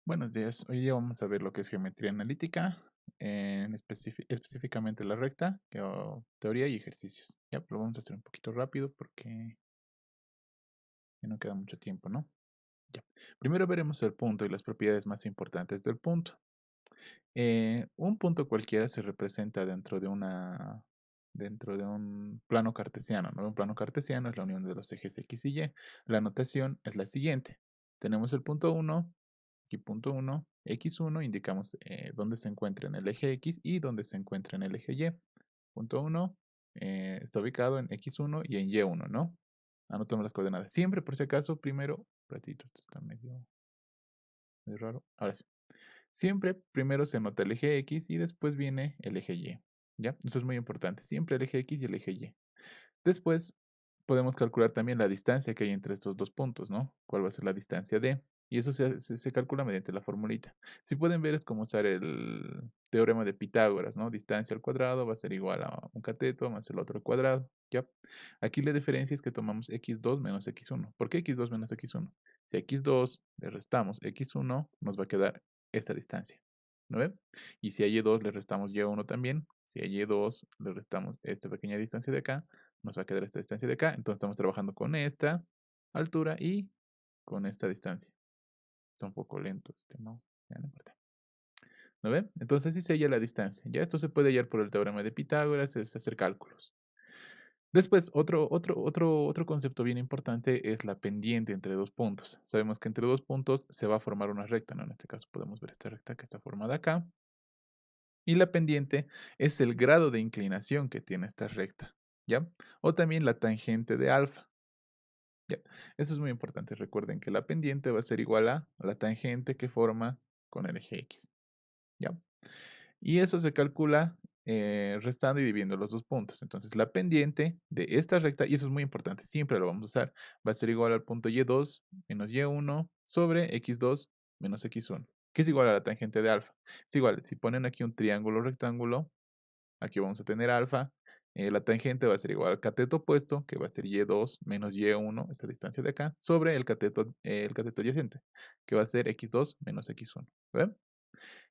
Buenos días. Hoy día vamos a ver lo que es geometría analítica, específicamente la recta, teoría y ejercicios. Ya, pero vamos a hacer un poquito rápido porque ya no queda mucho tiempo, ¿no? Ya. Primero veremos el punto y las propiedades más importantes del punto. Un punto cualquiera se representa dentro de un plano cartesiano, ¿no? Un plano cartesiano es la unión de los ejes X y Y. La notación es la siguiente. Tenemos el punto 1. Aquí punto 1, x1, indicamos dónde se encuentra en el eje X y dónde se encuentra en el eje Y. Punto 1 está ubicado en x1 y en y1, ¿no? Anotamos las coordenadas. Siempre, por si acaso, primero, ratito, esto está medio raro. Ahora sí. Siempre primero se anota el eje X y después viene el eje Y. ¿Ya? Eso es muy importante. Siempre el eje X y el eje Y. Después podemos calcular también la distancia que hay entre estos dos puntos, ¿no? ¿Cuál va a ser la distancia D? Y eso se calcula mediante la formulita. Si pueden ver es como usar el teorema de Pitágoras, ¿no? Distancia al cuadrado va a ser igual a un cateto más el otro al cuadrado, ¿ya? Aquí la diferencia es que tomamos x2 menos x1. ¿Por qué x2 menos x1? Si a x2 le restamos x1, nos va a quedar esta distancia, ¿no ven? Y si a y2 le restamos y1 también, si a y2 le restamos esta pequeña distancia de acá, nos va a quedar esta distancia de acá. Entonces estamos trabajando con esta altura y con esta distancia. Está un poco lento este, ¿no? Ya no importa. ¿No ven? Entonces así se halla la distancia. Ya esto se puede hallar por el teorema de Pitágoras, es hacer cálculos. Después, otro concepto bien importante es la pendiente entre dos puntos. Sabemos que entre dos puntos se va a formar una recta, ¿no? En este caso podemos ver esta recta que está formada acá. Y la pendiente es el grado de inclinación que tiene esta recta, ¿ya? O también la tangente de alfa. Ya, eso es muy importante. Recuerden que la pendiente va a ser igual a la tangente que forma con el eje X. ¿Ya? Y eso se calcula restando y dividiendo los dos puntos. Entonces, la pendiente de esta recta, y eso es muy importante, siempre lo vamos a usar, va a ser igual al punto y2 menos y1 sobre x2 menos x1, que es igual a la tangente de alfa. Es igual, si ponen aquí un triángulo rectángulo, aquí vamos a tener alfa. La tangente va a ser igual al cateto opuesto, que va a ser y2 menos y1, esta distancia de acá, sobre el cateto adyacente, que va a ser x2 menos x1. ¿Ven?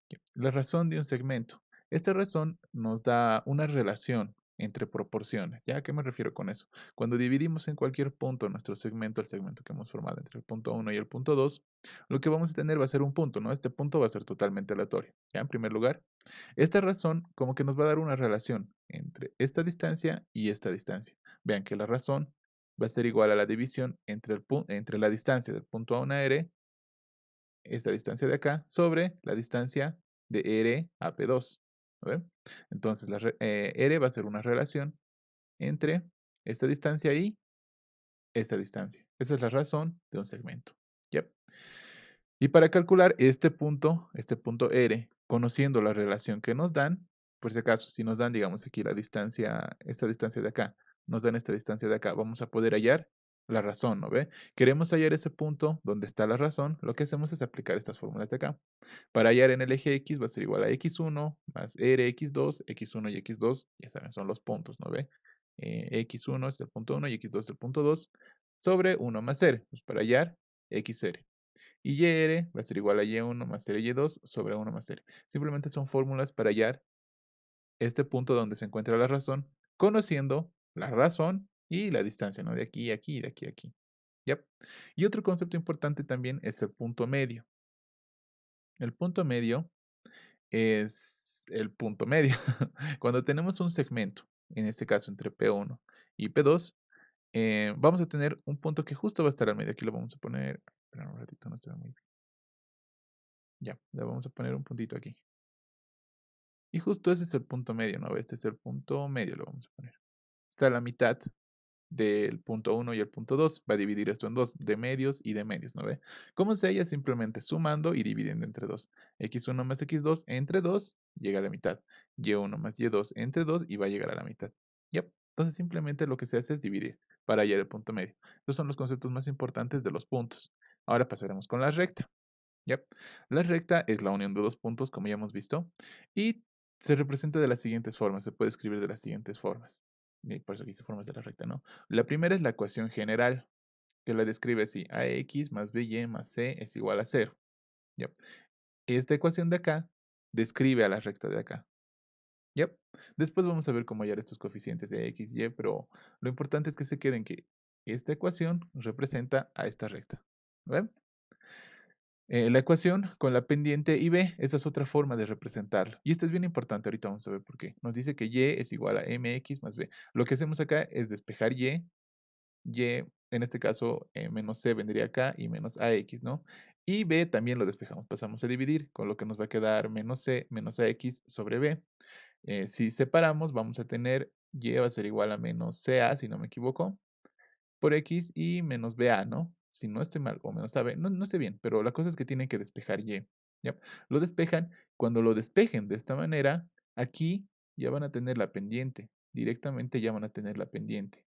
Ya. La razón de un segmento. Esta razón nos da una relación entre proporciones. ¿Ya? ¿A qué me refiero con eso? Cuando dividimos en cualquier punto nuestro segmento, el segmento que hemos formado entre el punto 1 y el punto 2, lo que vamos a tener va a ser un punto, ¿no? Este punto va a ser totalmente aleatorio. ¿Ya? En primer lugar, esta razón como que nos va a dar una relación entre esta distancia y esta distancia. Vean que la razón va a ser igual a la división entre la distancia del punto A a una R, esta distancia de acá, sobre la distancia de R a P2. ¿Lo ven? Entonces, R va a ser una relación entre esta distancia y esta distancia. Esa es la razón de un segmento. ¿Ya? Y para calcular este punto R, conociendo la relación que nos dan, por si acaso, si nos dan, digamos, aquí la distancia, esta distancia de acá, nos dan esta distancia de acá, vamos a poder hallar la razón, ¿no ve? Queremos hallar ese punto donde está la razón, lo que hacemos es aplicar estas fórmulas de acá. Para hallar en el eje X va a ser igual a X1 más Rx2, X1 y X2, ya saben, son los puntos, ¿no ve? X1 es el punto 1 y X2 es el punto 2, sobre 1 más R, pues para hallar XR. Y YR va a ser igual a Y1 más RY2 sobre 1 más R. Simplemente son fórmulas para hallar este punto donde se encuentra la razón, conociendo la razón y la distancia, ¿no? De aquí a aquí y de aquí a aquí. ¿Ya? Y otro concepto importante también es el punto medio. El punto medio es el punto medio. Cuando tenemos un segmento, en este caso entre P1 y P2, vamos a tener un punto que justo va a estar al medio. Aquí lo vamos a poner, espera un ratito, no se ve muy bien. Ya, le vamos a poner un puntito aquí. Y justo ese es el punto medio, ¿no? Este es el punto medio, lo vamos a poner. Está a la mitad del punto 1 y el punto 2. Va a dividir esto en dos, de medios y de medios, ¿no ve? ¿Cómo se halla? Simplemente sumando y dividiendo entre 2. X1 más X2 entre 2 llega a la mitad. Y1 más Y2 entre 2 y va a llegar a la mitad. ¿Ya? Entonces simplemente lo que se hace es dividir para hallar el punto medio. Estos son los conceptos más importantes de los puntos. Ahora pasaremos con la recta. ¿Ya? La recta es la unión de dos puntos, como ya hemos visto, y se representa de las siguientes formas, se puede escribir de las siguientes formas. Y por eso aquí dice formas de la recta, ¿no? La primera es la ecuación general, que la describe así: ax más by más c es igual a 0. ¿ya? Esta ecuación de acá describe a la recta de acá. ¿Ya? Después vamos a ver cómo hallar estos coeficientes de x, y, pero lo importante es que se queden que esta ecuación representa a esta recta. ¿Ven? La ecuación con la pendiente y b, esta es otra forma de representarlo. Y esto es bien importante, ahorita vamos a ver por qué. Nos dice que y es igual a mx más b. Lo que hacemos acá es despejar y en este caso menos c vendría acá y menos ax, ¿no? Y b también lo despejamos, pasamos a dividir, con lo que nos va a quedar menos c menos ax sobre b. Si separamos, vamos a tener y va a ser igual a menos CA, si no me equivoco, por X y menos BA, ¿no? Si no estoy mal, o menos AB, no sé bien, pero la cosa es que tienen que despejar Y, ¿ya? Lo despejan, cuando lo despejen de esta manera, aquí ya van a tener la pendiente, directamente ya van a tener la pendiente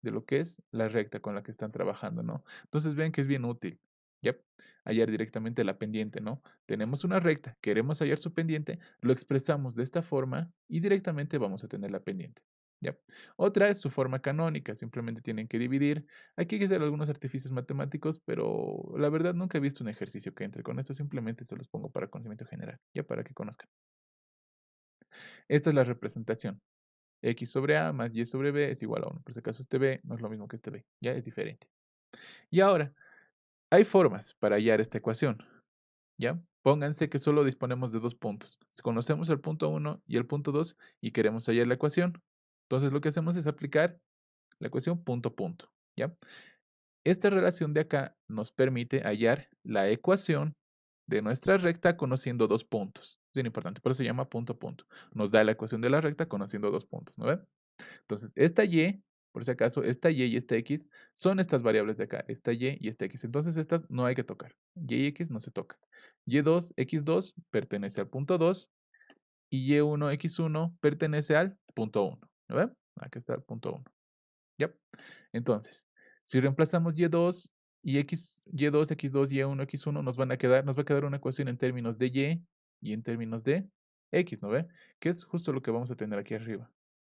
de lo que es la recta con la que están trabajando, ¿no? Entonces vean que es bien útil, ¿ya? Hallar directamente la pendiente, ¿no? Tenemos una recta, queremos hallar su pendiente, lo expresamos de esta forma y directamente vamos a tener la pendiente, ¿ya? Otra es su forma canónica, simplemente tienen que dividir. Aquí hay que hacer algunos artificios matemáticos, pero la verdad nunca he visto un ejercicio que entre con esto, simplemente se los pongo para conocimiento general, ya para que conozcan. Esta es la representación. X sobre A más Y sobre B es igual a 1. Por si acaso este B no es lo mismo que este B, ya es diferente. Y ahora, hay formas para hallar esta ecuación, ¿ya? Pónganse que solo disponemos de dos puntos. Si conocemos el punto 1 y el punto 2 y queremos hallar la ecuación, entonces lo que hacemos es aplicar la ecuación punto punto, ¿ya? Esta relación de acá nos permite hallar la ecuación de nuestra recta conociendo dos puntos. Es bien importante, por eso se llama punto punto. Nos da la ecuación de la recta conociendo dos puntos, ¿no ven? Entonces, esta y, por si acaso, esta y esta x son estas variables de acá, esta y esta x. Entonces, estas no hay que tocar. Y x no se toca. Y2, x2 pertenece al punto 2 y y1, x1 pertenece al punto 1. ¿No ven? Aquí está el punto 1. ¿Ya? Entonces, si reemplazamos y2 y y2, x2, y1, x1, nos va a quedar una ecuación en términos de y en términos de x, ¿no ve? Que es justo lo que vamos a tener aquí arriba.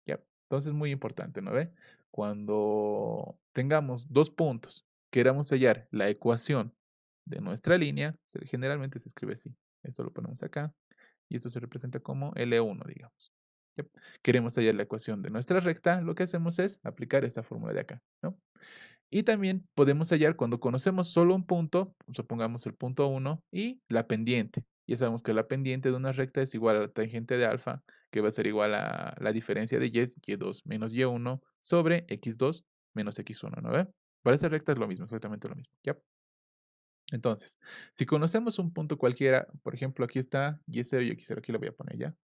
¿Ya? Entonces, muy importante, ¿no ve? Cuando tengamos dos puntos, queramos hallar la ecuación de nuestra línea, generalmente se escribe así. Esto lo ponemos acá y esto se representa como L1, digamos. ¿Ya? Queremos hallar la ecuación de nuestra recta, lo que hacemos es aplicar esta fórmula de acá, ¿no? Y también podemos hallar cuando conocemos solo un punto, supongamos el punto 1, y la pendiente. Ya sabemos que la pendiente de una recta es igual a la tangente de alfa, que va a ser igual a la diferencia de y2 menos y1 sobre x2 menos x1, ¿no ve? Para esa recta es lo mismo, exactamente lo mismo, ¿ya? Entonces, si conocemos un punto cualquiera, por ejemplo, aquí está y0 y x0, aquí lo voy a poner ya.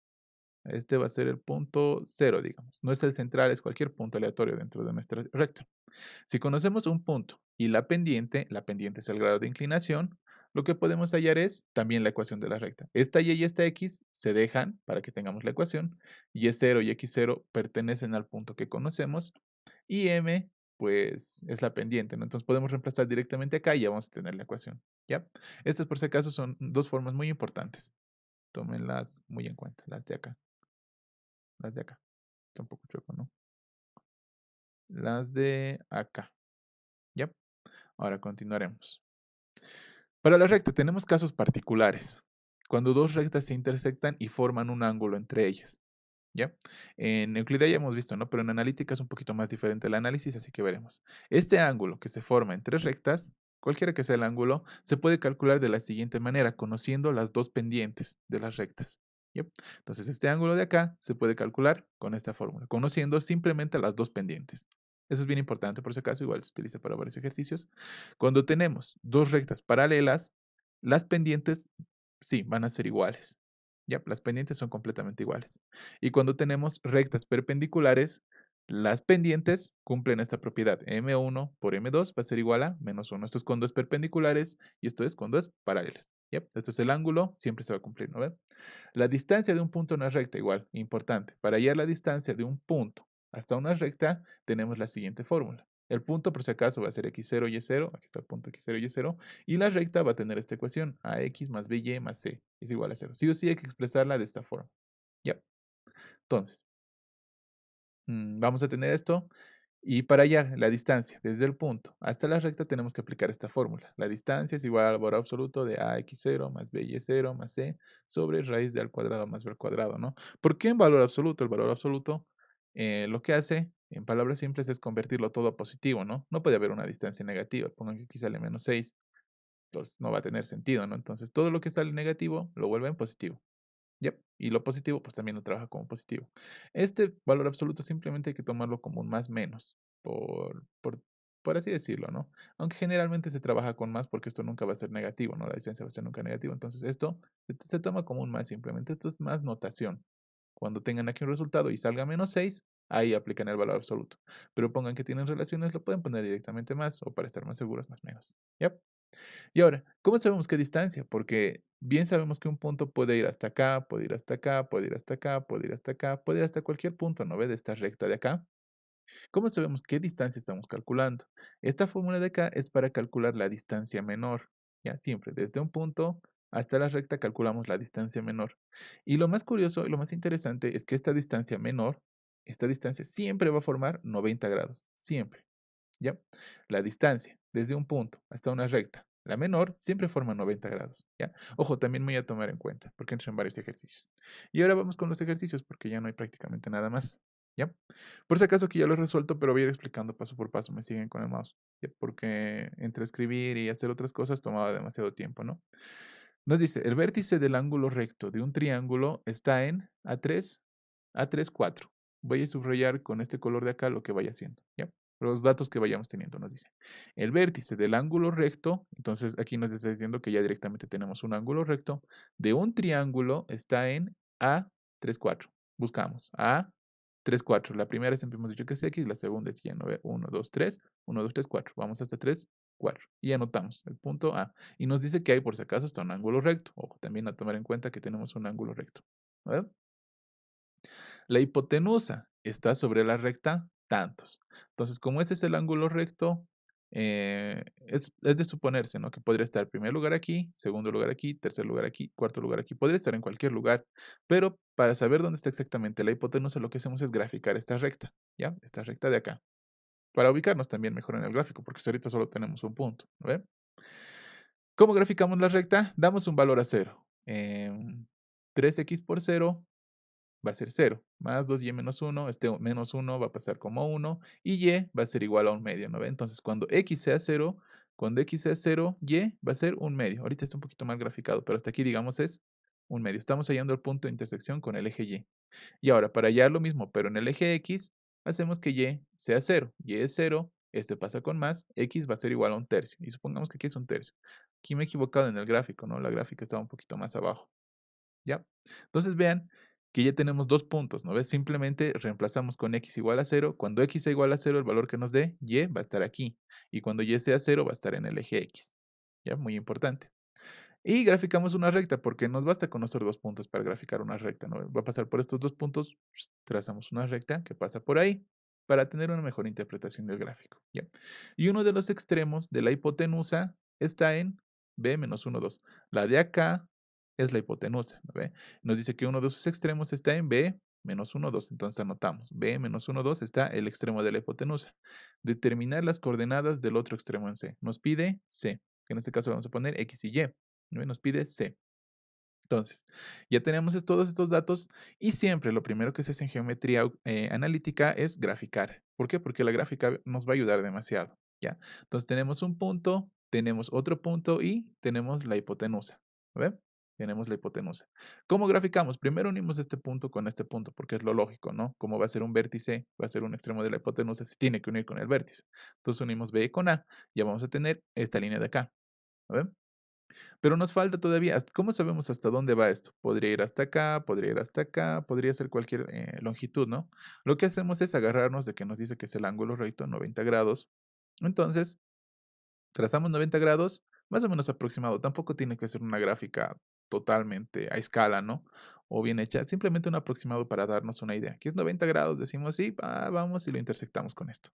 Este va a ser el punto 0, digamos. No es el central, es cualquier punto aleatorio dentro de nuestra recta. Si conocemos un punto y la pendiente es el grado de inclinación, lo que podemos hallar es también la ecuación de la recta. Esta y esta x se dejan para que tengamos la ecuación. Y0 y x0 pertenecen al punto que conocemos. Y m, pues, es la pendiente, ¿no? Entonces podemos reemplazar directamente acá y ya vamos a tener la ecuación, ¿ya? Estas, por si acaso, son dos formas muy importantes. Tómenlas muy en cuenta, las de acá. Las de acá. Está un poco chueco, ¿no? Las de acá. ¿Ya? Ahora continuaremos. Para la recta tenemos casos particulares. Cuando dos rectas se intersectan y forman un ángulo entre ellas. ¿Ya? En Euclidea ya hemos visto, ¿no? Pero en analítica es un poquito más diferente el análisis, así que veremos. Este ángulo que se forma entre rectas, cualquiera que sea el ángulo, se puede calcular de la siguiente manera, conociendo las dos pendientes de las rectas. ¿Ya? Entonces, este ángulo de acá se puede calcular con esta fórmula, conociendo simplemente las dos pendientes. Eso es bien importante, por si acaso, igual se utiliza para varios ejercicios. Cuando tenemos dos rectas paralelas, las pendientes, sí, van a ser iguales. Ya, las pendientes son completamente iguales. Y cuando tenemos rectas perpendiculares, las pendientes cumplen esta propiedad. M1 por M2 va a ser igual a -1. Esto es cuando es perpendiculares y esto es cuando es paralelas. ¿Yep? Este es el ángulo, siempre se va a cumplir, ¿no ve? La distancia de un punto a una recta, igual, importante. Para hallar la distancia de un punto hasta una recta, tenemos la siguiente fórmula. El punto, por si acaso, va a ser x0, y0. Aquí está el punto x0, y0. Y la recta va a tener esta ecuación, ax más by más c es igual a 0. Sí o sí hay que expresarla de esta forma. Ya. Entonces, vamos a tener esto. Y para hallar la distancia desde el punto hasta la recta tenemos que aplicar esta fórmula. La distancia es igual al valor absoluto de ax0 más by0 más c sobre raíz de a al cuadrado más b al cuadrado, ¿no? ¿Por qué en valor absoluto? El valor absoluto lo que hace, en palabras simples, es convertirlo todo a positivo, ¿no? No puede haber una distancia negativa. Pongan que aquí sale menos 6, entonces no va a tener sentido, ¿no? Entonces todo lo que sale negativo lo vuelve en positivo. Yep. Y lo positivo, pues también lo trabaja como positivo. Este valor absoluto simplemente hay que tomarlo como un más menos, por así decirlo, ¿no? Aunque generalmente se trabaja con más porque esto nunca va a ser negativo, ¿no? La distancia va a ser nunca negativa. Entonces esto se toma como un más simplemente. Esto es más notación. Cuando tengan aquí un resultado y salga menos 6, ahí aplican el valor absoluto. Pero pongan que tienen relaciones, lo pueden poner directamente más o para estar más seguros, más menos. ¿Yep? Y ahora, ¿cómo sabemos qué distancia? Porque bien sabemos que un punto puede ir hasta acá, puede ir hasta acá, puede ir hasta acá, puede ir hasta acá, puede ir hasta cualquier punto, ¿no ve? De esta recta de acá. ¿Cómo sabemos qué distancia estamos calculando? Esta fórmula de acá es para calcular la distancia menor. Ya, siempre, desde un punto hasta la recta calculamos la distancia menor. Y lo más curioso y lo más interesante es que esta distancia menor, esta distancia siempre va a formar 90 grados. Siempre. ¿Ya? La distancia desde un punto hasta una recta, la menor, siempre forma 90 grados, ¿ya? Ojo, también muy a tomar en cuenta, porque entran varios ejercicios. Y ahora vamos con los ejercicios, porque ya no hay prácticamente nada más, ¿ya? Por si acaso que ya lo he resuelto, pero voy a ir explicando paso por paso, me siguen con el mouse, ¿ya? Porque entre escribir y hacer otras cosas tomaba demasiado tiempo, ¿no? Nos dice, el vértice del ángulo recto de un triángulo está en A3, 4. Voy a subrayar con este color de acá lo que vaya haciendo, ¿ya? Los datos que vayamos teniendo, nos dice. El vértice del ángulo recto, entonces aquí nos está diciendo que ya directamente tenemos un ángulo recto, de un triángulo está en A3, 4. Buscamos A3, 4. La primera siempre hemos dicho que es X, la segunda es Y, ¿no? 1, 2, 3, 1, 2, 3, 4. Vamos hasta 3, 4. Y anotamos el punto A. Y nos dice que hay, por si acaso, está un ángulo recto. Ojo, también a tomar en cuenta que tenemos un ángulo recto. ¿Vale? La hipotenusa está sobre la recta tantos. Entonces, como ese es el ángulo recto, es de suponerse, ¿no? Que podría estar en primer lugar aquí, segundo lugar aquí, tercer lugar aquí, cuarto lugar aquí. Podría estar en cualquier lugar, pero para saber dónde está exactamente la hipotenusa, lo que hacemos es graficar esta recta, ¿ya? Esta recta de acá. Para ubicarnos también mejor en el gráfico, porque si ahorita solo tenemos un punto, ¿ve? ¿Cómo graficamos la recta? Damos un valor a 0. 3x por 0 va a ser 0, más 2y menos 1, este menos 1 va a pasar como 1, y y va a ser igual a un medio, ¿no ve? Entonces, cuando x sea 0, y va a ser un medio. Ahorita está un poquito mal graficado, pero hasta aquí, digamos, es un medio. Estamos hallando el punto de intersección con el eje y. Y ahora, para hallar lo mismo, pero en el eje x, hacemos que y sea 0. Y es 0, este pasa con más, x va a ser igual a un tercio. Y supongamos que aquí es un tercio. Aquí me he equivocado en el gráfico, ¿no? La gráfica estaba un poquito más abajo. ¿Ya? Entonces vean que ya tenemos dos puntos, ¿no ves? Simplemente reemplazamos con x igual a 0. Cuando x sea igual a 0, el valor que nos dé, y va a estar aquí. Y cuando y sea 0, va a estar en el eje x. ¿Ya? Muy importante. Y graficamos una recta, porque nos basta conocer dos puntos para graficar una recta, ¿no? Va a pasar por estos dos puntos, trazamos una recta que pasa por ahí, para tener una mejor interpretación del gráfico, ¿ya? Y uno de los extremos de la hipotenusa está en b menos 1, 2. La de acá es la hipotenusa, ¿no ve? Nos dice que uno de sus extremos está en b menos 1, 2. Entonces anotamos, b menos 1, 2 está el extremo de la hipotenusa. Determinar las coordenadas del otro extremo en c. Nos pide c, que en este caso vamos a poner x y y. ¿No? Nos pide C. Entonces, ya tenemos todos estos datos y siempre lo primero que se hace en geometría analítica es graficar. ¿Por qué? Porque la gráfica nos va a ayudar demasiado, ¿ya? Entonces tenemos un punto, tenemos otro punto y tenemos la hipotenusa, ¿ve? Tenemos la hipotenusa. ¿Cómo graficamos? Primero unimos este punto con este punto, porque es lo lógico, ¿no? Como va a ser un vértice, va a ser un extremo de la hipotenusa, se tiene que unir con el vértice. Entonces unimos B con A, ya vamos a tener esta línea de acá, ¿ve? Pero nos falta todavía, ¿cómo sabemos hasta dónde va esto? Podría ir hasta acá, podría ir hasta acá, podría ser cualquier longitud, ¿no? Lo que hacemos es agarrarnos de que nos dice que es el ángulo recto, 90 grados. Entonces, trazamos 90 grados, más o menos aproximado. Tampoco tiene que ser una gráfica totalmente a escala, ¿no? O bien hecha, simplemente un aproximado para darnos una idea. Aquí es 90 grados, decimos sí, vamos y lo intersectamos con esto.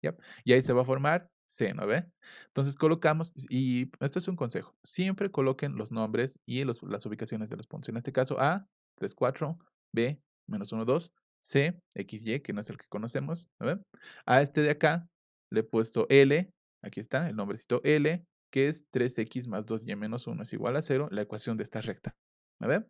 ¿Ya? Y ahí se va a formar C, ¿no ve? Entonces colocamos, y esto es un consejo, siempre coloquen los nombres y las ubicaciones de los puntos. En este caso A, 3, 4, B, menos 1, 2, C, XY, que no es el que conocemos, ¿no ven? A este de acá le he puesto L, aquí está, el nombrecito L, que es 3x más 2y menos 1 es igual a 0, la ecuación de esta recta, ¿no ven?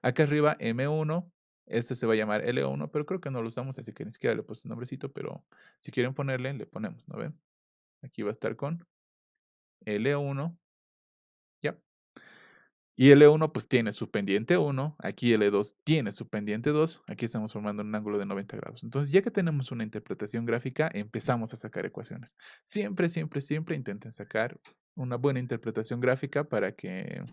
Acá arriba M1, este se va a llamar L1, pero creo que no lo usamos, así que ni siquiera le he puesto un nombrecito, pero si quieren ponerle, le ponemos, ¿no ven? Aquí va a estar con L1, ya. Y L1 pues tiene su pendiente 1, aquí L2 tiene su pendiente 2, aquí estamos formando un ángulo de 90 grados. Entonces, ya que tenemos una interpretación gráfica, empezamos a sacar ecuaciones. Siempre, siempre, siempre intenten sacar una buena interpretación gráfica para que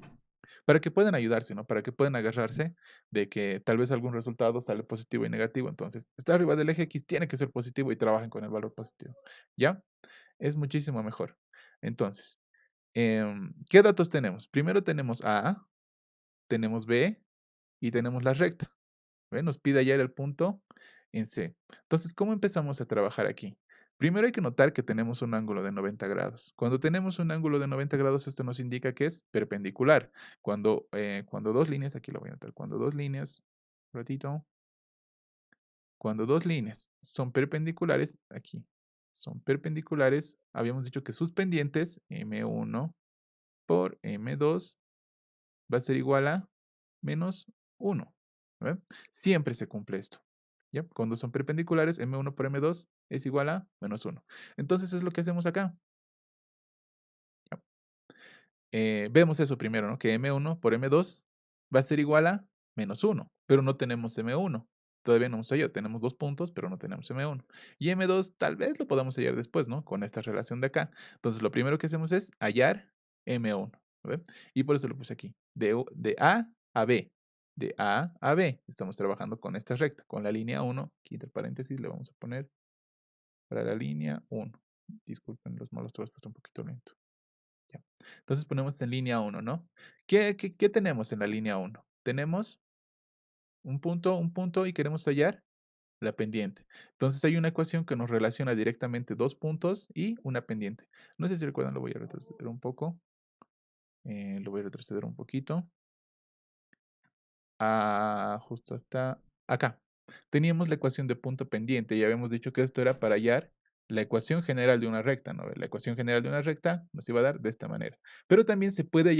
puedan ayudarse, ¿no? Para que puedan agarrarse de que tal vez algún resultado sale positivo y negativo. Entonces, está arriba del eje X, tiene que ser positivo y trabajen con el valor positivo. ¿Ya? Es muchísimo mejor. Entonces, ¿qué datos tenemos? Primero tenemos A, tenemos B y tenemos la recta. ¿Ve? Nos pide hallar el punto en C. Entonces, ¿cómo empezamos a trabajar aquí? Primero hay que notar que tenemos un ángulo de 90 grados. Cuando tenemos un ángulo de 90 grados, esto nos indica que es perpendicular. Cuando dos líneas, aquí lo voy a anotar, cuando dos líneas, un ratito, cuando dos líneas son perpendiculares, aquí, son perpendiculares, habíamos dicho que sus pendientes, M1 por M2, va a ser igual a menos 1. ¿Ve? Siempre se cumple esto. ¿Ya? Cuando son perpendiculares, M1 por M2 es igual a menos 1. Entonces es lo que hacemos acá. ¿Ya? Vemos eso primero, ¿no? Que M1 por M2 va a ser igual a menos 1, pero no tenemos M1. Todavía no hemos hallado, tenemos 2 puntos, pero no tenemos M1. Y M2 tal vez lo podamos hallar después, ¿no? Con esta relación de acá. Entonces lo primero que hacemos es hallar M1. ¿Ve? Y por eso lo puse aquí. De A a B. De A a B. Estamos trabajando con esta recta, con la línea 1. Aquí entre paréntesis le vamos a poner para la línea 1. Disculpen los malos tratos, está un poquito lento. Ya. Entonces ponemos en línea 1, ¿no? ¿Qué tenemos en la línea 1? Tenemos un punto y queremos hallar la pendiente. Entonces hay una ecuación que nos relaciona directamente dos puntos y una pendiente. No sé si recuerdan, lo voy a retroceder un poco. Lo voy a retroceder un poquito. Justo hasta acá. Teníamos la ecuación de punto pendiente y habíamos dicho que esto era para hallar la ecuación general de una recta, ¿no? La ecuación general de una recta nos iba a dar de esta manera. Pero también se puede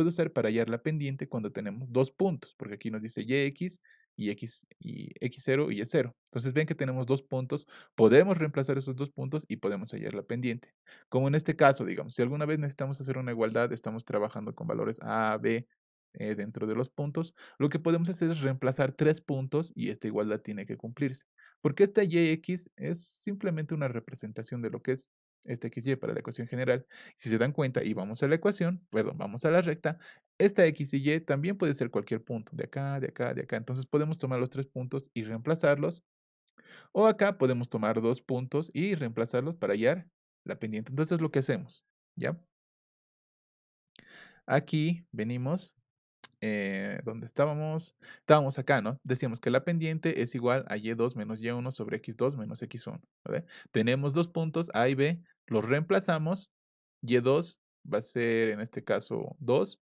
usar para hallar la pendiente cuando tenemos dos puntos, porque aquí nos dice yx y x0 y y0. Entonces ven que tenemos dos puntos, podemos reemplazar esos dos puntos y podemos hallar la pendiente. Como en este caso, digamos, si alguna vez necesitamos hacer una igualdad, estamos trabajando con valores a, b, dentro de los puntos, lo que podemos hacer es reemplazar 3 puntos y esta igualdad tiene que cumplirse. Porque esta yx es simplemente una representación de lo que es este xy para la ecuación general. Si se dan cuenta y vamos a la ecuación, perdón, vamos a la recta, esta x y y también puede ser cualquier punto, de acá, de acá, de acá. Entonces podemos tomar los 3 puntos y reemplazarlos. O acá podemos tomar 2 puntos y reemplazarlos para hallar la pendiente. Entonces es lo que hacemos, ¿ya? Aquí venimos ¿dónde estábamos? Estábamos acá, ¿no? Decíamos que la pendiente es igual a y2 menos y1 sobre x2 menos x1. ¿Vale? Tenemos dos puntos, A y B, los reemplazamos. Y2 va a ser, en este caso, 2.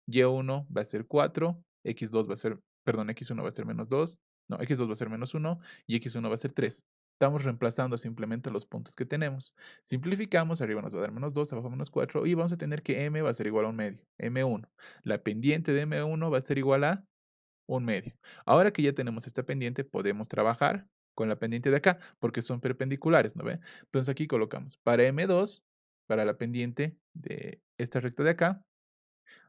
Y1 va a ser 4. X2 va a ser, perdón, X1 va a ser menos 2. No, X2 va a ser menos 1 y X1 va a ser 3. Estamos reemplazando simplemente los puntos que tenemos. Simplificamos, arriba nos va a dar menos 2, abajo menos 4 y vamos a tener que M va a ser igual a un medio, M1. La pendiente de M1 va a ser igual a un medio. Ahora que ya tenemos esta pendiente, podemos trabajar con la pendiente de acá, porque son perpendiculares, ¿no ve? Entonces aquí colocamos para M2, para la pendiente de esta recta de acá,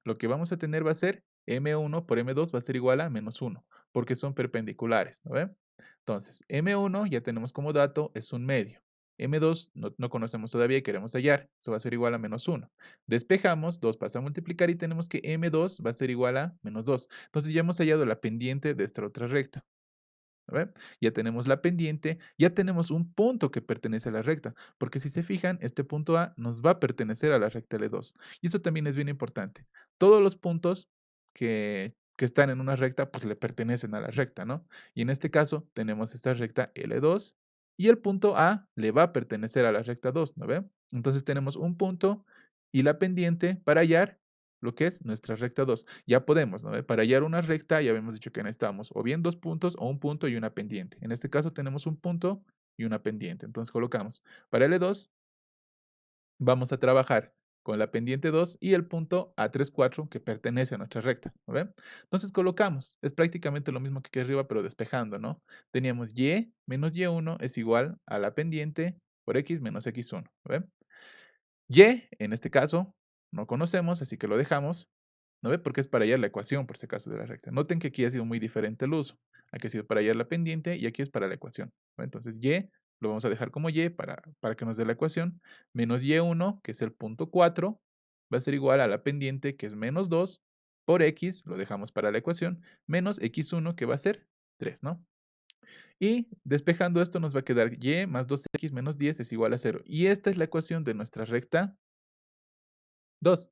lo que vamos a tener va a ser M1 por M2 va a ser igual a menos 1, porque son perpendiculares, ¿no ve? Entonces, M1 ya tenemos como dato, es un medio. M2 no conocemos todavía y queremos hallar, eso va a ser igual a menos 1. Despejamos, 2 pasa a multiplicar y tenemos que M2 va a ser igual a menos 2. Entonces ya hemos hallado la pendiente de esta otra recta. ¿A ver? Ya tenemos la pendiente, ya tenemos un punto que pertenece a la recta, porque si se fijan, este punto A nos va a pertenecer a la recta L2. Y eso también es bien importante. Todos los puntos que están en una recta, pues le pertenecen a la recta, ¿no? Y en este caso, tenemos esta recta L2 y el punto A le va a pertenecer a la recta 2, ¿no ve? Entonces tenemos un punto y la pendiente para hallar lo que es nuestra recta 2. Ya podemos, ¿no? Para hallar una recta, ya habíamos dicho que necesitamos o bien dos puntos o un punto y una pendiente. En este caso tenemos un punto y una pendiente. Entonces colocamos para L2, vamos a trabajar con la pendiente 2 y el punto A34 que pertenece a nuestra recta, ¿no ven? Entonces colocamos, es prácticamente lo mismo que aquí arriba, pero despejando, ¿no? Teníamos y menos y1 es igual a la pendiente por x menos x1, ¿no ven? Y, en este caso, no conocemos, así que lo dejamos, ¿no ve? Porque es para hallar la ecuación, por si acaso, de la recta. Noten que aquí ha sido muy diferente el uso. Aquí ha sido para hallar la pendiente y aquí es para la ecuación, ¿no? Entonces, y lo vamos a dejar como y para que nos dé la ecuación, menos y1, que es el punto 4, va a ser igual a la pendiente, que es menos 2, por x, lo dejamos para la ecuación, menos x1, que va a ser 3, ¿no? Y despejando esto nos va a quedar y más 2x menos 10 es igual a 0. Y esta es la ecuación de nuestra recta 2.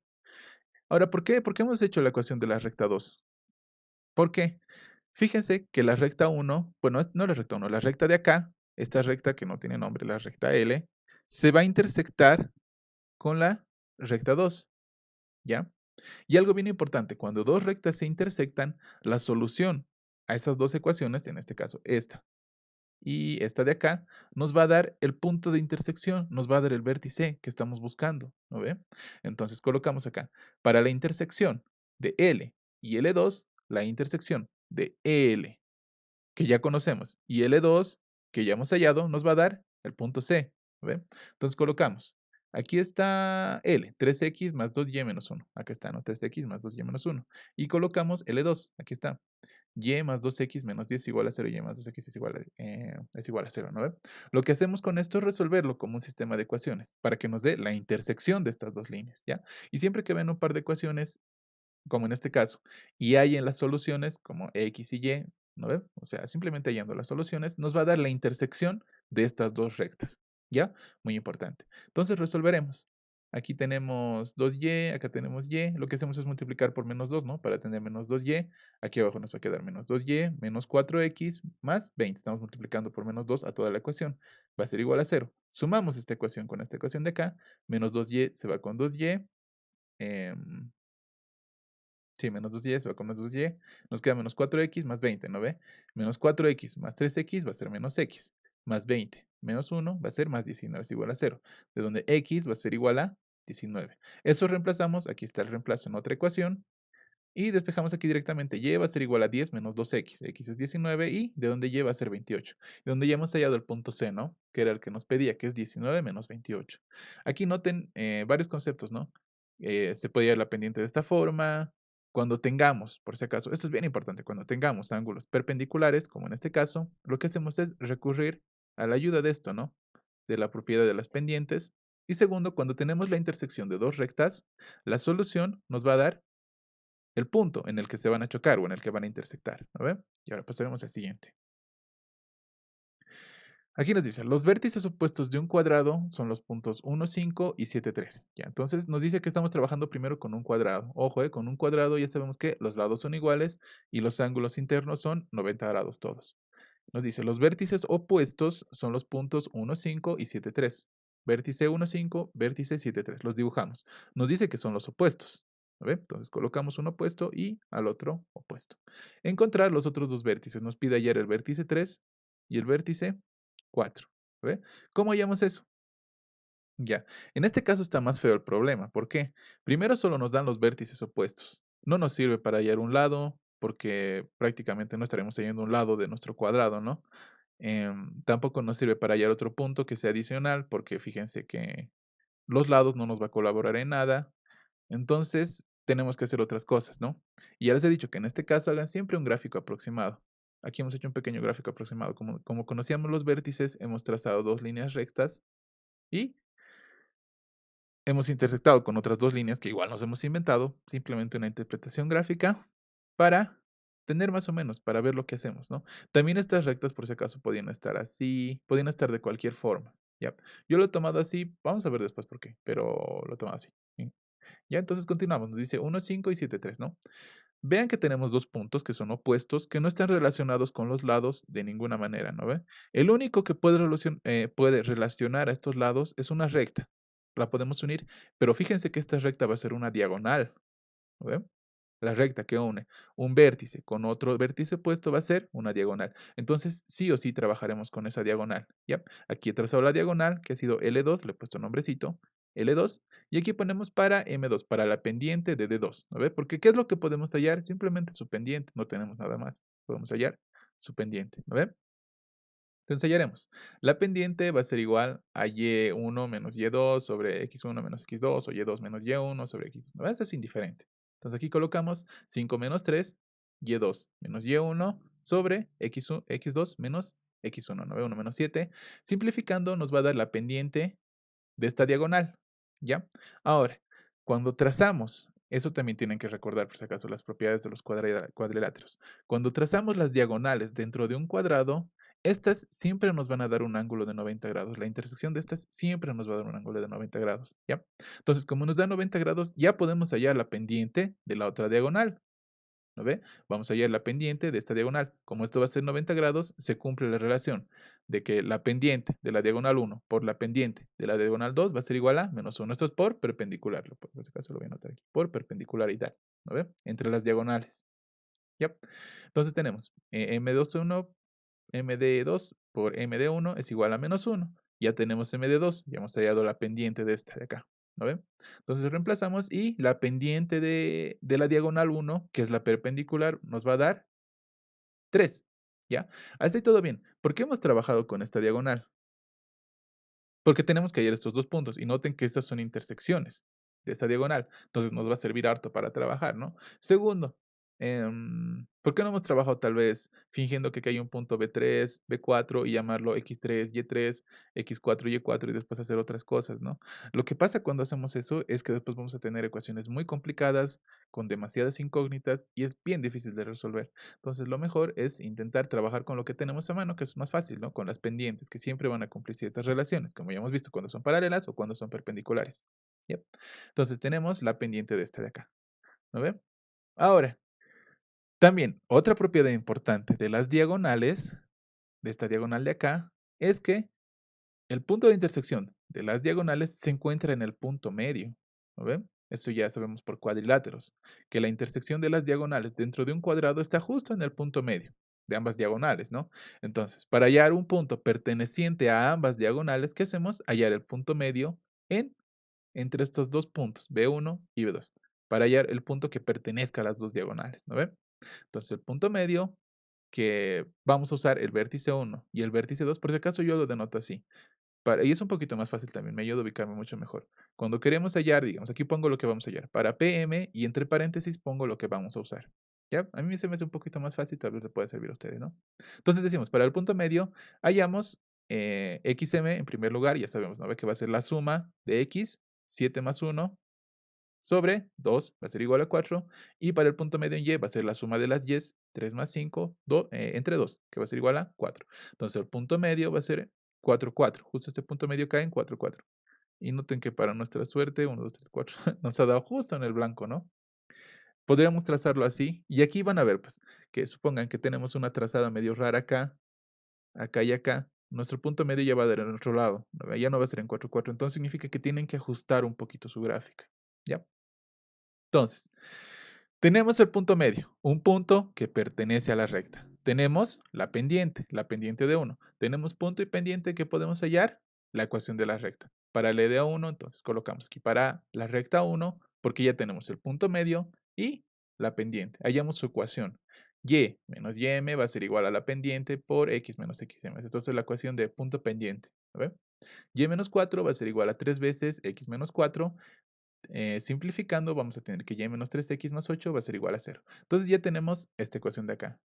Ahora, ¿por qué? ¿Por qué hemos hecho la ecuación de la recta 2? ¿Por qué? Fíjense que la recta 1, bueno, no la recta 1, la recta de acá, esta recta que no tiene nombre, la recta L, se va a intersectar con la recta 2, ¿ya? Y algo bien importante, cuando dos rectas se intersectan, la solución a esas dos ecuaciones, en este caso esta y esta de acá, nos va a dar el punto de intersección, nos va a dar el vértice que estamos buscando, ¿no ve? Entonces colocamos acá, para la intersección de L y L2, la intersección de EL, que ya conocemos, y L2, que ya hemos hallado, nos va a dar el punto C, ¿no ve? Entonces colocamos, aquí está L, 3x más 2y menos 1, acá está, ¿no? 3x más 2y menos 1, y colocamos L2, aquí está, y más 2x menos 10 es igual a 0, y más 2x es igual a 0, ¿no ve? Lo que hacemos con esto es resolverlo como un sistema de ecuaciones, para que nos dé la intersección de estas dos líneas, ¿ya? Y siempre que ven un par de ecuaciones, como en este caso, y hay en las soluciones, como x y y, ¿no ve? O sea, simplemente hallando las soluciones, nos va a dar la intersección de estas dos rectas, ¿ya? Muy importante. Entonces resolveremos. Aquí tenemos 2y, acá tenemos y. Lo que hacemos es multiplicar por menos 2, ¿no? Para tener menos 2y. Aquí abajo nos va a quedar menos 2y, menos 4x, más 20. Estamos multiplicando por menos 2 a toda la ecuación. Va a ser igual a 0. Sumamos esta ecuación con esta ecuación de acá. Menos 2y se va con 2y. Sí, menos 2y se va con menos 2y. Nos queda menos 4x más 20, ¿no ve? Menos 4x más 3x va a ser menos x. Más 20 menos 1 va a ser más 19, es igual a 0. De donde x va a ser igual a 19. Eso reemplazamos, aquí está el reemplazo en otra ecuación. Y despejamos aquí directamente, y va a ser igual a 10 menos 2x. X es 19 y de donde y va a ser 28. De donde ya hemos hallado el punto C, ¿no? Que era el que nos pedía, que es 19 menos 28. Aquí noten varios conceptos, ¿no? Se puede hallar la pendiente de esta forma. Cuando tengamos, por si acaso, esto es bien importante, cuando tengamos ángulos perpendiculares, como en este caso, lo que hacemos es recurrir a la ayuda de esto, ¿no? De la propiedad de las pendientes. Y segundo, cuando tenemos la intersección de dos rectas, la solución nos va a dar el punto en el que se van a chocar o en el que van a intersectar, ¿no ve? Y ahora pasaremos al siguiente. Aquí nos dice, los vértices opuestos de un cuadrado son los puntos 1, 5 y 7, 3. Ya, entonces nos dice que estamos trabajando primero con un cuadrado. Ojo, con un cuadrado ya sabemos que los lados son iguales y los ángulos internos son 90 grados todos. Nos dice, los vértices opuestos son los puntos 1, 5 y 7, 3. Vértice 1, 5, vértice 7, 3. Los dibujamos. Nos dice que son los opuestos. ¿Ve? Entonces colocamos un opuesto y al otro opuesto. Encontrar los otros dos vértices. Nos pide hallar el vértice 3 y el vértice 4. ¿Ve? ¿Cómo hallamos eso? Ya, en este caso está más feo el problema. ¿Por qué? Primero solo nos dan los vértices opuestos. No nos sirve para hallar un lado, porque prácticamente no estaremos hallando un lado de nuestro cuadrado, ¿no? Tampoco nos sirve para hallar otro punto que sea adicional, porque fíjense que los lados no nos va a colaborar en nada. Entonces, tenemos que hacer otras cosas, ¿no? Y ya les he dicho que en este caso hagan siempre un gráfico aproximado. Aquí hemos hecho un pequeño gráfico aproximado. Como conocíamos los vértices, hemos trazado dos líneas rectas y hemos intersectado con otras dos líneas que igual nos hemos inventado, simplemente una interpretación gráfica para tener más o menos, para ver lo que hacemos, ¿no? También estas rectas, por si acaso, podían estar así, podían estar de cualquier forma, ¿ya? Yo lo he tomado así, vamos a ver después por qué, pero lo he tomado así, ¿sí? Ya, entonces continuamos, nos dice 1, 5 y 7, 3, ¿no? Vean que tenemos dos puntos que son opuestos, que no están relacionados con los lados de ninguna manera, ¿no ve? El único que puede relacionar a estos lados es una recta. La podemos unir, pero fíjense que esta recta va a ser una diagonal. ¿Lo ven? La recta que une un vértice con otro vértice opuesto va a ser una diagonal. Entonces, sí o sí trabajaremos con esa diagonal, ¿ya? Aquí he trazado la diagonal, que ha sido L2, le he puesto nombrecito, L2, y aquí ponemos para M2, para la pendiente de D2, ¿no ve? Porque ¿qué es lo que podemos hallar? Simplemente su pendiente, no tenemos nada más. Podemos hallar su pendiente, ¿no ve? Entonces hallaremos. La pendiente va a ser igual a y1 menos y2 sobre x1 menos x2 o y2 menos y1 sobre x2. ¿No? Eso es indiferente. Entonces aquí colocamos 5 menos 3, y2 menos y1 sobre x1, x2 menos x1, 9, 1 menos 7. Simplificando nos va a dar la pendiente de esta diagonal, ¿ya? Ahora, cuando trazamos, eso también tienen que recordar por si acaso las propiedades de los cuadriláteros. Cuando trazamos las diagonales dentro de un cuadrado, estas siempre nos van a dar un ángulo de 90 grados. La intersección de estas siempre nos va a dar un ángulo de 90 grados, ¿ya? Entonces, como nos da 90 grados, ya podemos hallar la pendiente de la otra diagonal. ¿No ve? Vamos a hallar la pendiente de esta diagonal. Como esto va a ser 90 grados, se cumple la relación de que la pendiente de la diagonal 1 por la pendiente de la diagonal 2 va a ser igual a menos 1. Esto es por perpendicular. En este caso lo voy a anotar aquí. Por perpendicularidad. ¿No ve? Entre las diagonales. ¿Ya? Entonces tenemos M21, MD2 por MD1 es igual a menos 1. Ya tenemos MD2, ya hemos hallado la pendiente de esta de acá. ¿No ven? Entonces reemplazamos y la pendiente de la diagonal 1, que es la perpendicular, nos va a dar 3. ¿Ya? Así todo bien. ¿Por qué hemos trabajado con esta diagonal? Porque tenemos que hallar estos dos puntos. Y noten que estas son intersecciones de esta diagonal. Entonces nos va a servir harto para trabajar, ¿no? Segundo, ¿por qué no hemos trabajado tal vez fingiendo que hay un punto B3, B4 y llamarlo X3, Y3, X4, Y4 y después hacer otras cosas, ¿no? Lo que pasa cuando hacemos eso es que después vamos a tener ecuaciones muy complicadas, con demasiadas incógnitas y es bien difícil de resolver. Entonces lo mejor es intentar trabajar con lo que tenemos a mano, que es más fácil, ¿no? Con las pendientes, que siempre van a cumplir ciertas relaciones, como ya hemos visto cuando son paralelas o cuando son perpendiculares. ¿Ya? Entonces tenemos la pendiente de esta de acá. ¿No ve? Ahora, también otra propiedad importante de las diagonales, de esta diagonal de acá, es que el punto de intersección de las diagonales se encuentra en el punto medio. ¿No ven? Eso ya sabemos por cuadriláteros, que la intersección de las diagonales dentro de un cuadrado está justo en el punto medio de ambas diagonales, ¿no? Entonces, para hallar un punto perteneciente a ambas diagonales, ¿qué hacemos? Hallar el punto medio entre estos dos puntos, B1 y B2, para hallar el punto que pertenezca a las dos diagonales, ¿no ven? Entonces, el punto medio que vamos a usar el vértice 1 y el vértice 2, por si acaso yo lo denoto así. Y es un poquito más fácil también, me ayuda a ubicarme mucho mejor. Cuando queremos hallar, digamos, aquí pongo lo que vamos a hallar. Para PM y entre paréntesis pongo lo que vamos a usar. ¿Ya? A mí se me hace un poquito más fácil, tal vez le pueda servir a ustedes, ¿no? Entonces decimos, para el punto medio, hallamos XM en primer lugar, ya sabemos, ¿no? Que va a ser la suma de X, 7 más 1, sobre 2 va a ser igual a 4, y para el punto medio en Y va a ser la suma de las Y's, 3 más 5, entre 2, que va a ser igual a 4. Entonces el punto medio va a ser 4, 4. Justo este punto medio cae en 4, 4. Y noten que para nuestra suerte, 1, 2, 3, 4, nos ha dado justo en el blanco, ¿no? Podríamos trazarlo así, y aquí van a ver, pues, que supongan que tenemos una trazada medio rara acá, acá y acá. Nuestro punto medio ya va a dar en otro lado, ¿no? Ya no va a ser en 4, 4. Entonces significa que tienen que ajustar un poquito su gráfica, ¿ya? Entonces, tenemos el punto medio, un punto que pertenece a la recta. Tenemos la pendiente de 1. Tenemos punto y pendiente que podemos hallar, la ecuación de la recta. Para la idea 1, entonces colocamos aquí para la recta 1, porque ya tenemos el punto medio y la pendiente. Hallamos su ecuación. Y menos ym va a ser igual a la pendiente por x menos xm. Entonces la ecuación de punto pendiente. ¿Ve? Y menos 4 va a ser igual a 3 veces x menos 4. Simplificando, vamos a tener que y menos 3x más 8 va a ser igual a 0. Entonces ya tenemos esta ecuación de acá.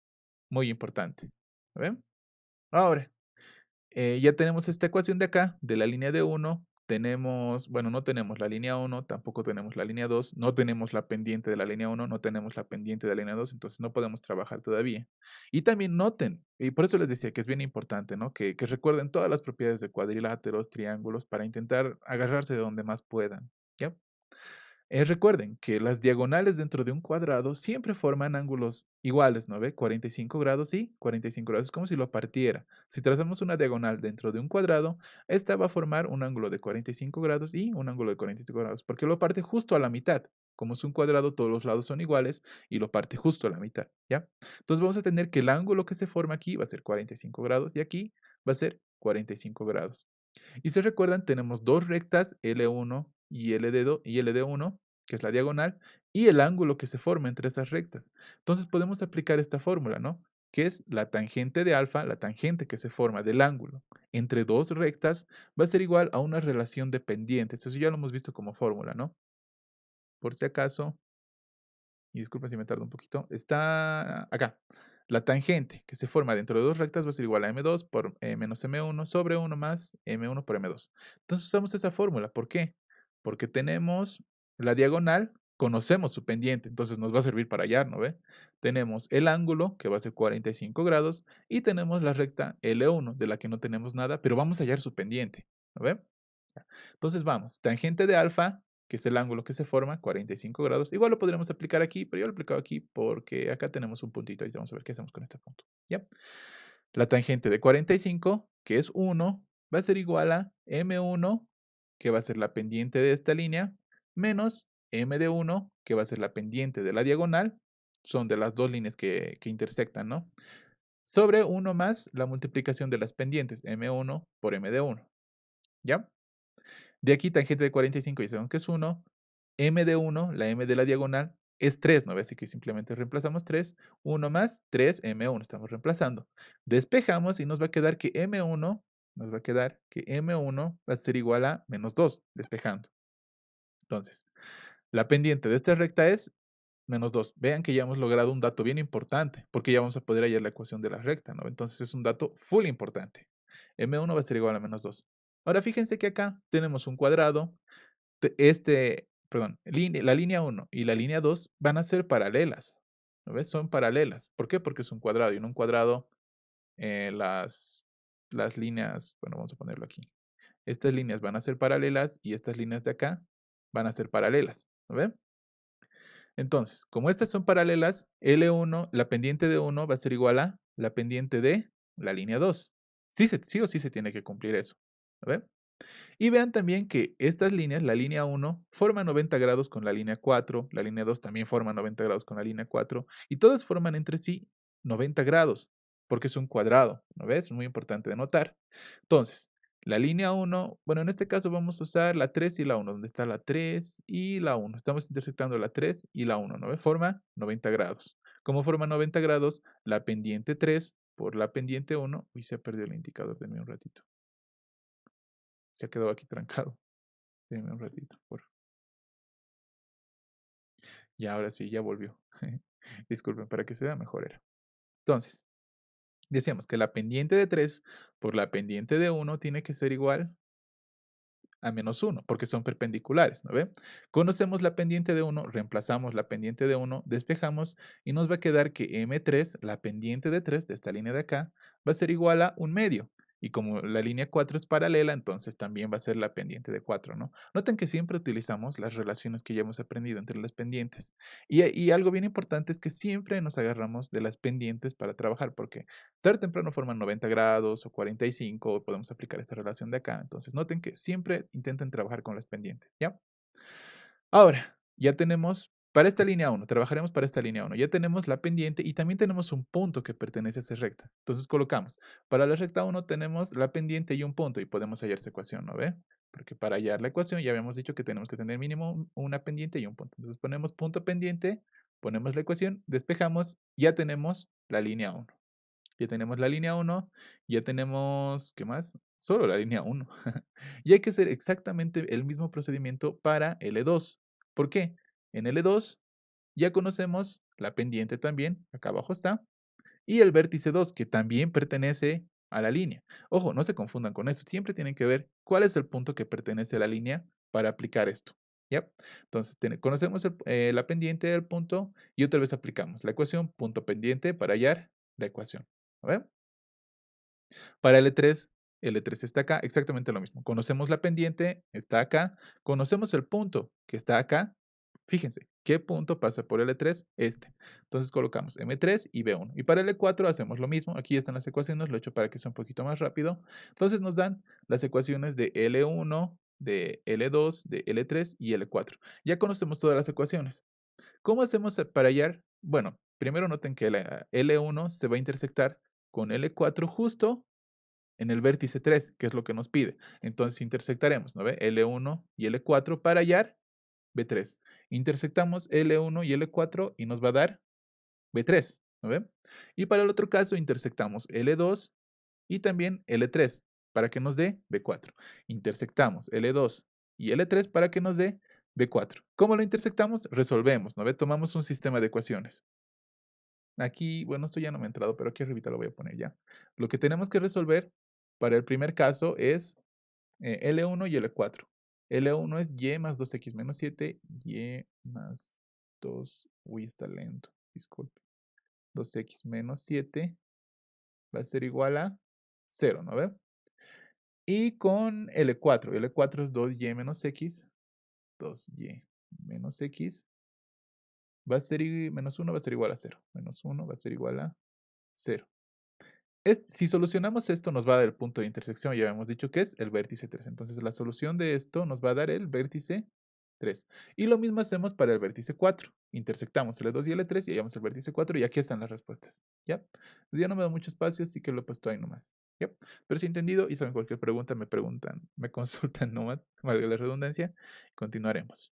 Muy importante. ¿Ven? Ahora, ya tenemos esta ecuación de acá, de la línea de 1. Tenemos, bueno, no tenemos la línea 1, tampoco tenemos la línea 2, no tenemos la pendiente de la línea 1, no tenemos la pendiente de la línea 2, entonces no podemos trabajar todavía. Y también noten, y por eso les decía que es bien importante, ¿no? Que recuerden todas las propiedades de cuadriláteros, triángulos, para intentar agarrarse de donde más puedan. ¿Ya? Recuerden que las diagonales dentro de un cuadrado siempre forman ángulos iguales, ¿no ve? 45 grados y 45 grados. Es como si lo partiera. Si trazamos una diagonal dentro de un cuadrado, esta va a formar un ángulo de 45 grados y un ángulo de 45 grados, porque lo parte justo a la mitad. Como es un cuadrado, todos los lados son iguales y lo parte justo a la mitad, ¿ya? Entonces vamos a tener que el ángulo que se forma aquí va a ser 45 grados y aquí va a ser 45 grados. Y si recuerdan, tenemos dos rectas, L1 y LD1, que es la diagonal, y el ángulo que se forma entre esas rectas. Entonces podemos aplicar esta fórmula, ¿no? Que es la tangente de alfa, la tangente que se forma del ángulo entre dos rectas, va a ser igual a una relación de pendientes. Eso ya lo hemos visto como fórmula, ¿no? Por si acaso, y disculpen si me tardo un poquito, está acá. La tangente que se forma dentro de dos rectas va a ser igual a m2 por menos m1 sobre 1 más m1 por m2. Entonces usamos esa fórmula. ¿Por qué? Porque tenemos la diagonal, conocemos su pendiente, entonces nos va a servir para hallar, ¿no ve? Tenemos el ángulo, que va a ser 45 grados, y tenemos la recta L1, de la que no tenemos nada, pero vamos a hallar su pendiente, ¿no ve? Entonces vamos, tangente de alfa, que es el ángulo que se forma, 45 grados. Igual lo podríamos aplicar aquí, pero yo lo he aplicado aquí porque acá tenemos un puntito y vamos a ver qué hacemos con este punto. ¿Ya? La tangente de 45, que es 1, va a ser igual a M1, que va a ser la pendiente de esta línea, menos M de 1, que va a ser la pendiente de la diagonal. Son de las dos líneas que intersectan, ¿no? Sobre 1 más la multiplicación de las pendientes, M1 por M de 1. ¿Ya? De aquí, tangente de 45, ya sabemos que es 1. M de 1, la M de la diagonal, es 3, ¿no ves? Así que simplemente reemplazamos 3. 1 más 3, M1, estamos reemplazando. Despejamos y nos va a quedar que M1 va a ser igual a menos 2, despejando. Entonces, la pendiente de esta recta es menos 2. Vean que ya hemos logrado un dato bien importante, porque ya vamos a poder hallar la ecuación de la recta, ¿no? Entonces es un dato full importante. M1 va a ser igual a menos 2. Ahora fíjense que acá tenemos un cuadrado, la línea 1 y la línea 2 van a ser paralelas, ¿no ves? Son paralelas. ¿Por qué? Porque es un cuadrado y en un cuadrado las líneas, bueno, vamos a ponerlo aquí. Estas líneas van a ser paralelas y estas líneas de acá van a ser paralelas, ¿no ven? Entonces, como estas son paralelas, L1, la pendiente de 1 va a ser igual a la pendiente de la línea 2. Sí o sí se tiene que cumplir eso, ¿no ven? Y vean también que estas líneas, la línea 1, forma 90 grados con la línea 4, la línea 2 también forma 90 grados con la línea 4, y todas forman entre sí 90 grados, porque es un cuadrado, ¿no ves? Es muy importante de notar. Entonces, la línea 1, bueno, en este caso vamos a usar la 3 y la 1, donde está la 3 y la 1. Estamos intersectando la 3 y la 1, ¿no ves? Forma 90 grados. ¿Cómo forma 90 grados? La pendiente 3 por la pendiente 1. Uy, se ha perdido el indicador, denme un ratito. Se ha quedado aquí trancado. Denme un ratito, por favor. Y ahora sí, ya volvió. Disculpen, para que se vea mejor era. Entonces, decíamos que la pendiente de 3 por la pendiente de 1 tiene que ser igual a menos 1, porque son perpendiculares, ¿no ve? Conocemos la pendiente de 1, reemplazamos la pendiente de 1, despejamos y nos va a quedar que M3, la pendiente de 3 de esta línea de acá, va a ser igual a un medio. Y como la línea 4 es paralela, entonces también va a ser la pendiente de 4, ¿no? Noten que siempre utilizamos las relaciones que ya hemos aprendido entre las pendientes. Y algo bien importante es que siempre nos agarramos de las pendientes para trabajar, porque tarde o temprano forman 90 grados o 45, o podemos aplicar esta relación de acá. Entonces, noten que siempre intenten trabajar con las pendientes, ¿ya? Ahora, ya tenemos, para esta línea 1, trabajaremos para esta línea 1. Ya tenemos la pendiente y también tenemos un punto que pertenece a esa recta. Entonces, colocamos, para la recta 1 tenemos la pendiente y un punto y podemos hallar esa ecuación, ¿no ve? Porque para hallar la ecuación ya habíamos dicho que tenemos que tener mínimo una pendiente y un punto. Entonces, ponemos punto pendiente, ponemos la ecuación, despejamos, ya tenemos la línea 1. Ya tenemos la línea 1, ya tenemos, ¿qué más? Solo la línea 1. Y hay que hacer exactamente el mismo procedimiento para L2. ¿Por qué? En L2 ya conocemos la pendiente también, acá abajo está, y el vértice 2, que también pertenece a la línea. Ojo, no se confundan con eso, siempre tienen que ver cuál es el punto que pertenece a la línea para aplicar esto. ¿Ya? Entonces, conocemos la pendiente del punto y otra vez aplicamos la ecuación punto pendiente para hallar la ecuación. ¿A ver? Para L3 está acá, exactamente lo mismo. Conocemos la pendiente, está acá. Conocemos el punto que está acá. Fíjense, ¿qué punto pasa por L3? Este. Entonces colocamos M3 y B1. Y para L4 hacemos lo mismo. Aquí están las ecuaciones, lo he hecho para que sea un poquito más rápido. Entonces nos dan las ecuaciones de L1, de L2, de L3 y L4. Ya conocemos todas las ecuaciones. ¿Cómo hacemos para hallar? Bueno, primero noten que la L1 se va a intersectar con L4 justo en el vértice 3, que es lo que nos pide. Entonces intersectaremos, ¿no ve? L1 y L4 para hallar B3. Intersectamos L1 y L4 y nos va a dar B3, ¿no ve? Y para el otro caso intersectamos L2 y también L3 para que nos dé B4. Intersectamos L2 y L3 para que nos dé B4. ¿Cómo lo intersectamos? Resolvemos, ¿no ve? Tomamos un sistema de ecuaciones. Aquí, bueno, esto ya no me ha entrado, pero aquí arribita lo voy a poner ya. Lo que tenemos que resolver para el primer caso es L1 y L4. L1 es Y más 2X menos 7, Y más 2, uy, está lento, disculpe. 2X menos 7 va a ser igual a 0, ¿no ve? Y con L4, L4 es 2Y menos X, 2Y menos X, va a ser menos 1 va a ser igual a 0, menos 1 va a ser igual a 0. Si solucionamos esto nos va a dar el punto de intersección, ya habíamos dicho que es el vértice 3. Entonces la solución de esto nos va a dar el vértice 3. Y lo mismo hacemos para el vértice 4. Intersectamos L2 y L3 y hallamos el vértice 4 y aquí están las respuestas. ¿Ya? Ya no me da mucho espacio, así que lo he puesto ahí nomás. ¿Ya? Pero si entendido y saben cualquier pregunta, me preguntan, me consultan nomás, valga la redundancia. Continuaremos.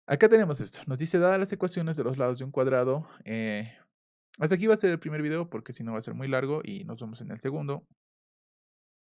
Acá tenemos esto. Nos dice, dadas las ecuaciones de los lados de un cuadrado, hasta aquí va a ser el primer video porque si no va a ser muy largo y nos vemos en el segundo.